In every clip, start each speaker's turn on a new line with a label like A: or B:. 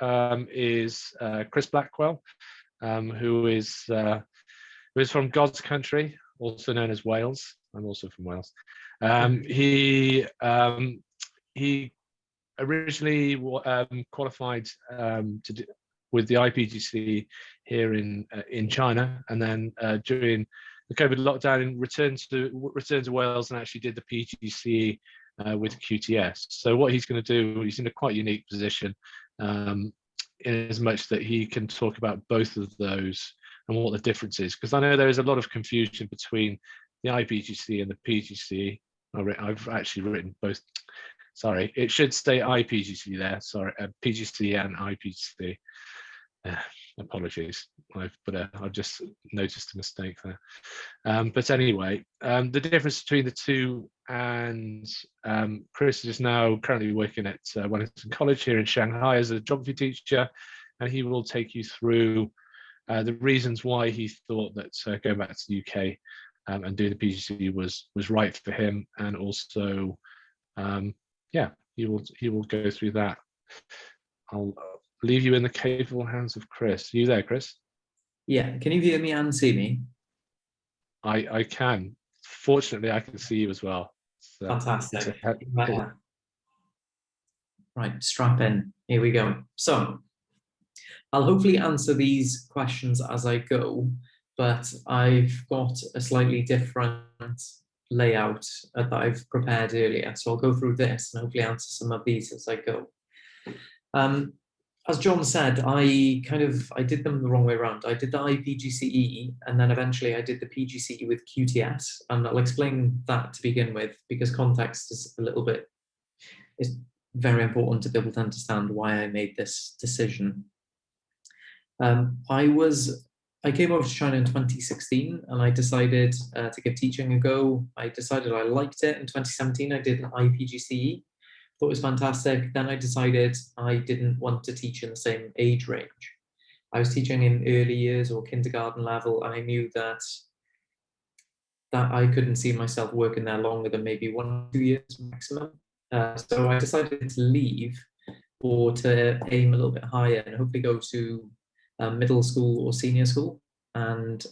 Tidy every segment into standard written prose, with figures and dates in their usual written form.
A: is Chris Blackwell, who is from God's country, also known as Wales. I'm also from Wales. He originally qualified with the iPGCE here in China, and then during the COVID lockdown, returned to Wales and actually did the PGCE with QTS. So what he's going to do, he's in a quite unique position, in as much that he can talk about both of those and what the difference is, because I know there is a lot of confusion between the iPGCE and the PGCE. I've actually written both. Sorry, it should say iPGCE there. Sorry, PGCE and iPGCE. Apologies, I've just noticed a mistake there. But anyway, the difference between the two, and Chris is now currently working at Wellington College here in Shanghai as a geography teacher, and he will take you through the reasons why he thought that going back to the UK and doing the PGCE was right for him, and also yeah, he will go through that. I'll leave you in the capable hands of Chris. Are you there, Chris?
B: Yeah, can you hear me and see me?
A: I can. Fortunately, I can see you as well. So
B: fantastic. Right, strap in. Here we go. So I'll hopefully answer these questions as I go, but I've got a slightly different layout that I've prepared earlier. So I'll go through this and hopefully answer some of these as I go. As John said, I did them the wrong way around. I did the iPGCE, and then eventually I did the PGCE with QTS, and I'll explain that to begin with, because context is very important to be able to understand why I made this decision. I came over to China in 2016, and I decided to give teaching a go. I decided I liked it. In 2017, I did an iPGCE. Thought it was fantastic. Then I decided I didn't want to teach in the same age range. I was teaching in early years or kindergarten level, and I knew that I couldn't see myself working there longer than maybe 1 or 2 years maximum. So I decided to leave, or to aim a little bit higher and hopefully go to middle school or senior school. And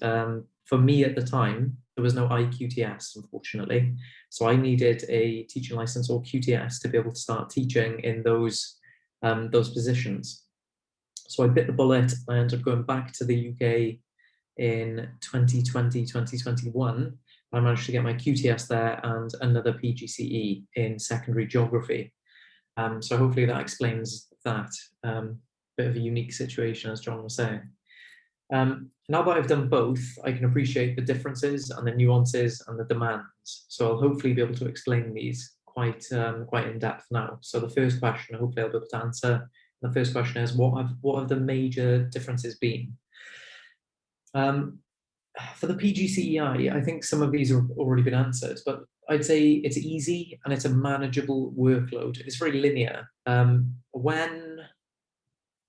B: for me at the time, there was no iQTS, unfortunately. So I needed a teaching license or QTS to be able to start teaching in those positions. So I bit the bullet. I ended up going back to the UK in 2020, 2021. I managed to get my QTS there and another PGCE in secondary geography. So hopefully that explains that. Bit of a unique situation, as John was saying. Now that I've done both, I can appreciate the differences and the nuances and the demands. So I'll hopefully be able to explain these quite in depth now. So the first question, hopefully I'll be able to answer. The first question is, what have the major differences been? For the PGCE, I think some of these have already been answered, but I'd say it's easy and it's a manageable workload. It's very linear.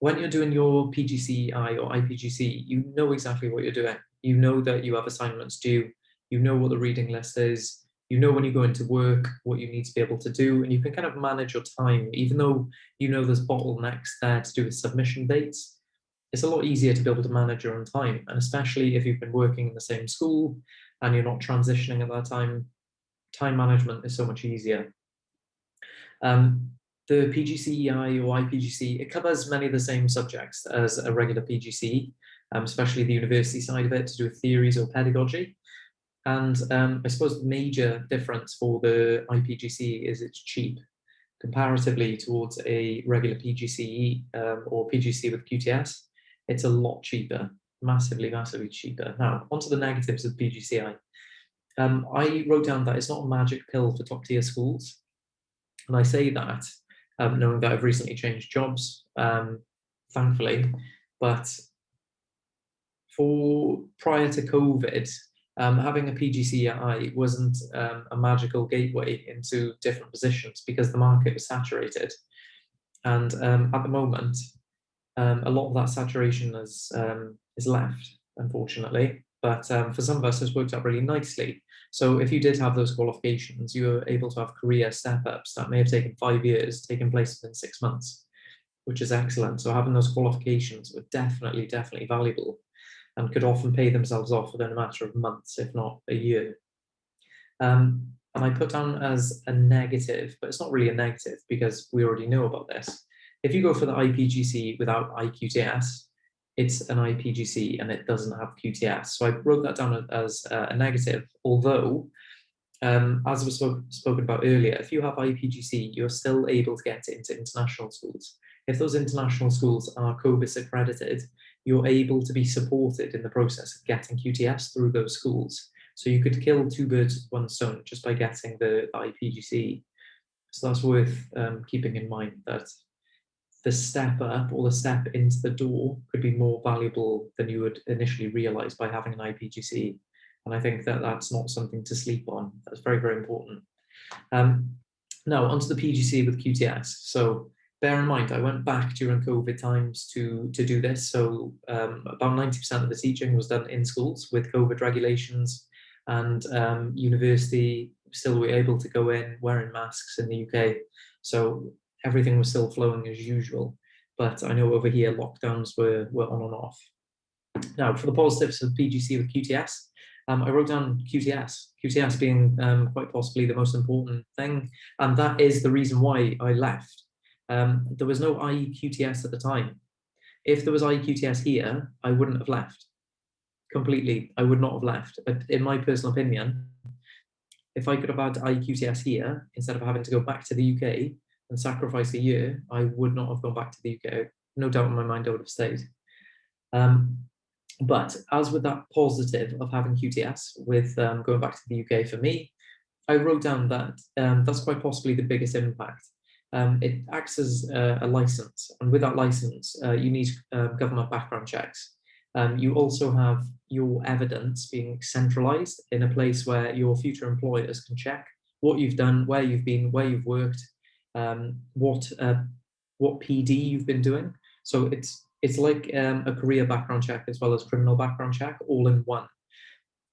B: When you're doing your PGCEI or iPGCE, you know exactly what you're doing. You know that you have assignments due, you know what the reading list is, you know when you go into work, what you need to be able to do, and you can kind of manage your time, even though you know there's bottlenecks there to do with submission dates. It's a lot easier to be able to manage your own time, and especially if you've been working in the same school and you're not transitioning at that time, time management is so much easier. The PGCEI or iPGCE, it covers many of the same subjects as a regular PGCE, especially the university side of it to do with theories or pedagogy. And I suppose the major difference for the iPGCE is it's cheap comparatively towards a regular PGCE or PGCE with QTS. It's a lot cheaper, massively cheaper. Now, onto the negatives of PGCEI. I wrote down that it's not a magic pill for top tier schools. And I say that knowing that I've recently changed jobs, thankfully, but prior to COVID, having a PGCEI wasn't a magical gateway into different positions because the market was saturated. And at the moment, a lot of that saturation is left, unfortunately. But for some of us, it's worked out really nicely. So if you did have those qualifications, you were able to have career step-ups that may have taken 5 years, taken place within 6 months, which is excellent. So having those qualifications were definitely valuable, and could often pay themselves off within a matter of months, if not a year. And I put down as a negative, but it's not really a negative because we already know about this. If you go for the iPGCE without IQTS, it's an iPGCE and it doesn't have QTS. So I wrote that down as a negative, although, as was spoken about earlier, if you have iPGCE, you're still able to get into international schools. If those international schools are COBIS accredited, you're able to be supported in the process of getting QTS through those schools. So you could kill two birds with one stone just by getting the iPGCE. So that's worth keeping in mind, that the step up or the step into the door could be more valuable than you would initially realize by having an iPGCE. And I think that that's not something to sleep on. That's very important. Now onto the PGCE with QTS. So bear in mind, I went back during COVID times to do this. So about 90% of the teaching was done in schools with COVID regulations, and university still were able to go in wearing masks in the UK. So everything was still flowing as usual. But I know over here lockdowns were on and off. Now for the positives of PGCE with QTS, I wrote down QTS being quite possibly the most important thing. And that is the reason why I left. There was no IEQTS at the time. If there was IEQTS here, I wouldn't have left. Completely, I would not have left. But in my personal opinion, if I could have had IEQTS here, instead of having to go back to the UK and sacrifice a year, I would not have gone back to the UK. No doubt in my mind I would have stayed. But as with that positive of having QTS with going back to the UK for me, I wrote down that that's quite possibly the biggest impact. It acts as a license, and with that license, you need government background checks. You also have your evidence being centralized in a place where your future employers can check what you've done, where you've been, where you've worked, what PD you've been doing. So it's like a career background check as well as criminal background check, all in one.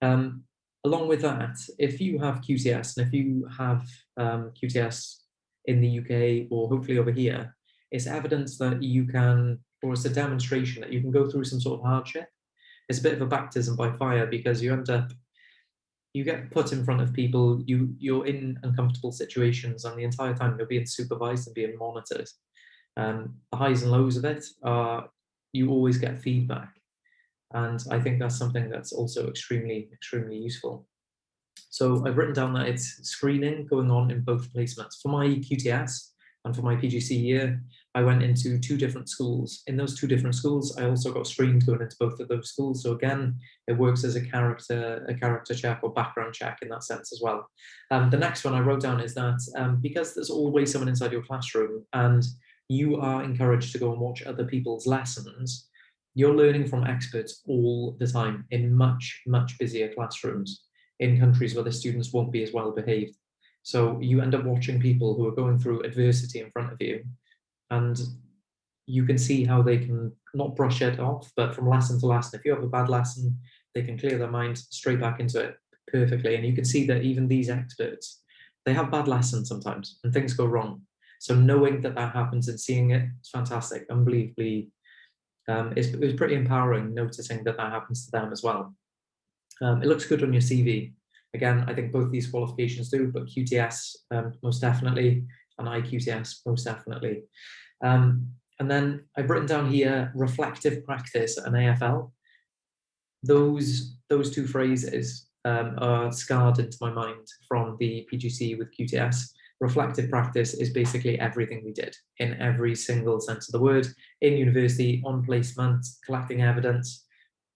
B: Along with that, if you have QTS, and if you have QTS in the UK or hopefully over here, it's evidence that you can, or it's a demonstration that you can go through some sort of hardship. It's a bit of a baptism by fire, because you get put in front of people, you're in uncomfortable situations, and the entire time you're being supervised and being monitored. The highs and lows of it are, you always get feedback. And I think that's something that's also extremely useful. So I've written down that it's screening going on in both placements. For my QTS and for my PGCE year, I went into 2 different schools. In those 2 different schools, I also got screened going into both of those schools. So again, it works as a character check or background check in that sense as well. The next one I wrote down is that because there's always someone inside your classroom and you are encouraged to go and watch other people's lessons, you're learning from experts all the time in much busier classrooms in countries where the students won't be as well behaved. So you end up watching people who are going through adversity in front of you, and you can see how they can not brush it off, but from lesson to lesson, if you have a bad lesson, they can clear their mind straight back into it perfectly. And you can see that even these experts, they have bad lessons sometimes and things go wrong. So knowing that happens and seeing it, it's fantastic, unbelievably. It was pretty empowering noticing that happens to them as well. It looks good on your CV. Again, I think both these qualifications do, but QTS most definitely, and IQTS most definitely. And then I've written down here reflective practice and AFL. Those 2 phrases are scarred into my mind from the PGCE with QTS. Reflective practice is basically everything we did in every single sense of the word, in university, on placement, collecting evidence.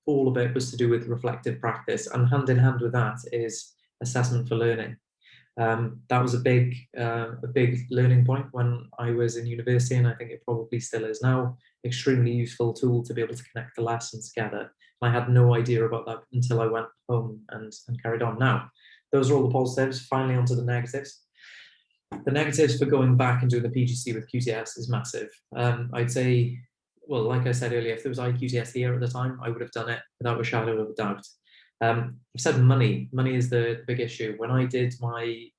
B: All of it was to do with reflective practice, and hand in hand with that is assessment for learning. That was a big learning point when I was in university, and I think it probably still is now. Extremely useful tool to be able to connect the lessons together. I had no idea about that until I went home and carried on. Now, those are all the positives. Finally, onto the negatives. The negatives for going back and doing the PGCE with QTS is massive. I'd say, well, like I said earlier, if there was IQTS here at the time, I would have done it without a shadow of a doubt. I've said money is the big issue. When I did my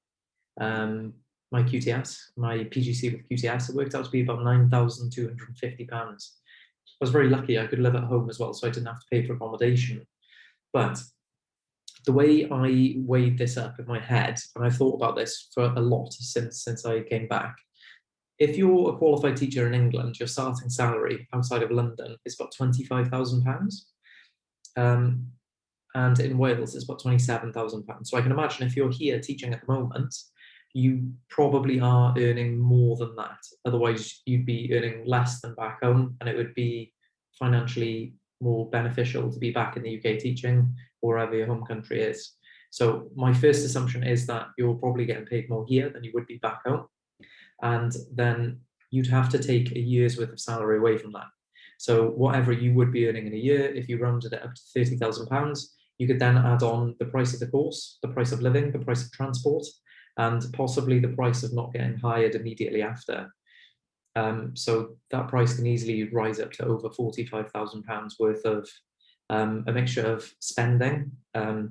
B: my QTS, my PGCE with QTS, it worked out to be about £9,250. I was very lucky I could live at home as well, so I didn't have to pay for accommodation. But the way I weighed this up in my head, and I've thought about this for a lot since I came back, if you're a qualified teacher in England, your starting salary outside of London is about £25,000. And in Wales, it's about £27,000. So I can imagine if you're here teaching at the moment, you probably are earning more than that. Otherwise, you'd be earning less than back home, and it would be financially more beneficial to be back in the UK teaching, or wherever your home country is. So my first assumption is that you're probably getting paid more here than you would be back home. And then you'd have to take a year's worth of salary away from that. So whatever you would be earning in a year, if you rounded it up to £30,000, you could then add on the price of the course, the price of living, the price of transport, and possibly the price of not getting hired immediately after. So that price can easily rise up to over £45,000 worth of a mixture of spending,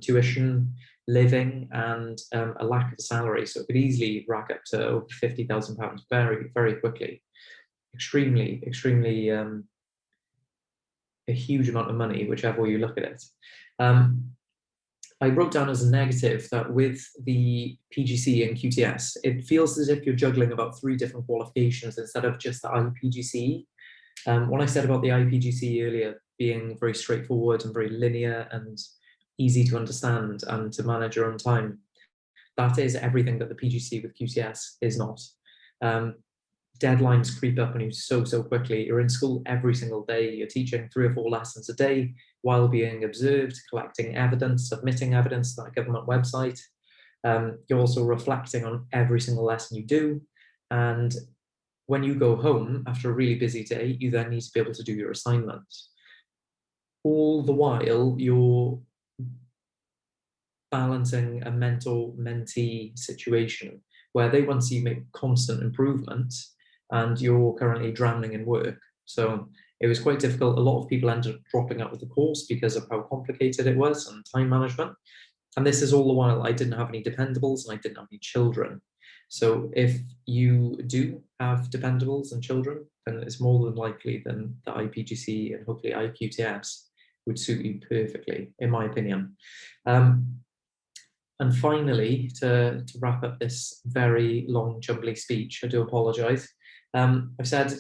B: tuition, living, and a lack of salary. So it could easily rack up to over £50,000 very, very quickly. Extremely, extremely a huge amount of money, whichever way you look at it. I wrote down as a negative that with the PGCE and QTS, it feels as if you're juggling about 3 different qualifications instead of just the iPGCE. When I said about the iPGCE earlier being very straightforward and very linear and easy to understand and to manage your own time, that is everything that the PGCE with QTS is not. Deadlines creep up on you so quickly. You're in school every single day. You're teaching 3 or 4 lessons a day while being observed, collecting evidence, submitting evidence to that government website. You're also reflecting on every single lesson you do. And when you go home after a really busy day, you then need to be able to do your assignments. All the while, you're balancing a mentor-mentee situation where they want to see you make constant improvements, and you're currently drowning in work. So it was quite difficult. A lot of people ended up dropping out of the course because of how complicated it was and time management. And this is all the while I didn't have any dependables and I didn't have any children. So if you do have dependables and children, then it's more than likely than the iPGCE and hopefully iQTS would suit you perfectly, in my opinion. And finally, to wrap up this very long, jumbly speech, I do apologise. I've said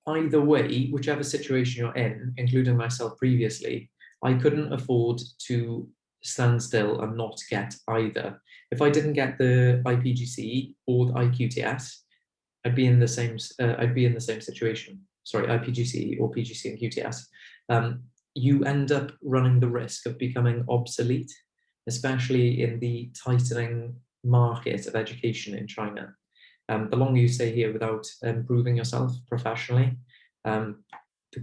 B: either way, whichever situation you're in, including myself previously, I couldn't afford to stand still and not get either. If I didn't get the iPGCE or the iQTS, I'd be in the same situation. Sorry, iPGCE or PGCE and QTS. You end up running the risk of becoming obsolete, especially in the tightening market of education in China. The longer you stay here without improving yourself professionally, the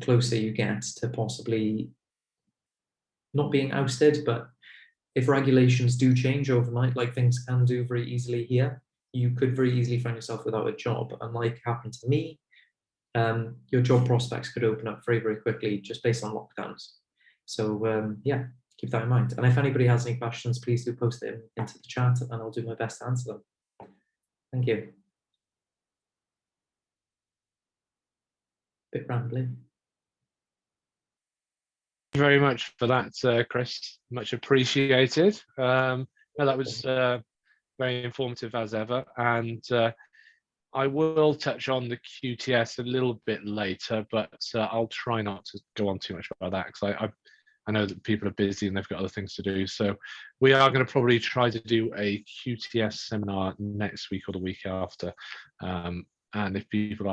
B: closer you get to possibly not being ousted. But if regulations do change overnight, like things can do very easily here, you could very easily find yourself without a job. And like happened to me, your job prospects could open up very, very quickly just based on lockdowns. So yeah, keep that in mind. And if anybody has any questions, please do post them into the chat and I'll do my best to answer them. Thank you. Bit rambling.
A: Thank you very much for that, Chris. Much appreciated. No, that was very informative as ever. And I will touch on the QTS a little bit later, but I'll try not to go on too much about that because I know that people are busy and they've got other things to do. So we are going to probably try to do a QTS seminar next week or the week after. And if people are